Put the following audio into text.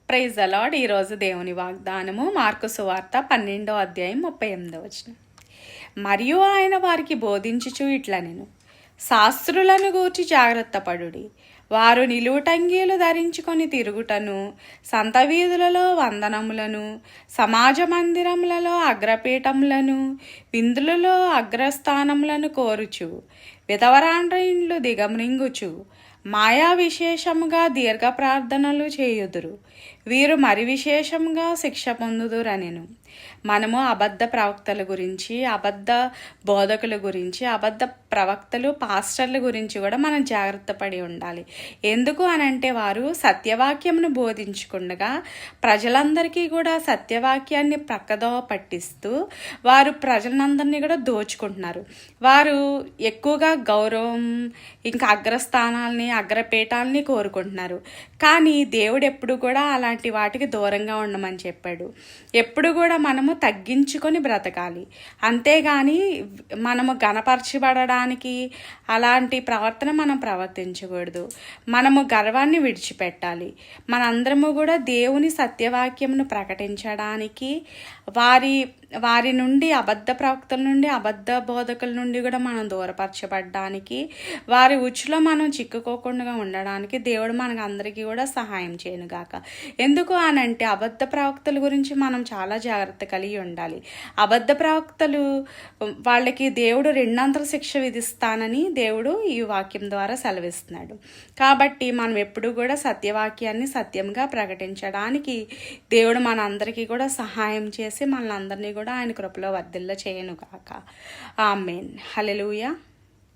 Praise the lord. ఈరోజు దేవుని వాగ్దానము మార్కు సువార్త 12వ అధ్యాయం 38వ వచనం. మరియు ఆయన వారికి బోధించుచు ఇట్లనెను, శాస్త్రులను గూర్చి జాగ్రత్త పడుడి. వారు నిలువుటంగీలు ధరించుకొని తిరుగుటను, సంత వీధులలో వందనములను, సమాజ మందిరములలో అగ్రపీఠములను, విందులలో అగ్రస్థానములను కోరుచు, విధవరాండ్రులు దిగమ్రింగుచు, మాయా విశేషముగా దీర్ఘ ప్రార్థనలు చేయుదురు. వీరు మరి విశేషంగా శిక్ష పొందుదురనెను. మనము అబద్ధ ప్రవక్తల గురించి, అబద్ధ బోధకుల గురించి, అబద్ధ ప్రవక్తలు, పాస్టర్ల గురించి కూడా మనం జాగ్రత్త పడి ఉండాలి. ఎందుకు అనంటే వారు సత్యవాక్యమును బోధించుకుండగా ప్రజలందరికీ కూడా సత్యవాక్యాన్ని ప్రక్కదో పట్టిస్తూ వారు ప్రజలందరినీ కూడా దోచుకుంటున్నారు. వారు ఎక్కువగా గౌరవం, ఇంకా అగ్రస్థానాల్ని, అగ్రపీఠాలని కోరుకుంటున్నారు. కానీ దేవుడు ఎప్పుడు కూడా అలాంటి వాటికి దూరంగా ఉండమని చెప్పాడు. ఎప్పుడు కూడా మనము తగ్గించుకొని బ్రతకాలి. అంతేగాని మనము గణపరచబడడానికి అలాంటి ప్రవర్తన మనం ప్రవర్తించకూడదు. మనము గర్వాన్ని విడిచిపెట్టాలి. మనందరము కూడా దేవుని సత్యవాక్యమును ప్రకటించడానికి, వారి నుండి, అబద్ధ ప్రవక్తల నుండి, అబద్ధ బోధకుల నుండి కూడా మనం దూరపరచబడడానికి, వారి ఉచ్చులో మనం చిక్కుకోకుండా ఉండడానికి దేవుడు మనకు అందరికీ కూడా సహాయం చేయనుగాక. ఎందుకు అనంటే అబద్ధ ప్రవక్తల గురించి మనం చాలా జాగ్రత్త కలిగి ఉండాలి. అబద్ధ ప్రవక్తలు వాళ్ళకి దేవుడు రెండంతల శిక్ష విధిస్తానని దేవుడు ఈ వాక్యం ద్వారా సెలవిస్తున్నాడు. కాబట్టి మనం ఎప్పుడు కూడా సత్యవాక్యాన్ని సత్యంగా ప్రకటించడానికి దేవుడు మన అందరికీ కూడా సహాయం చేసి మనల్ని అందరినీ కూడా ఆయన కృపలో వర్ధిల్ల చేయనుగాక. ఆమేన్. హల్లెలూయా.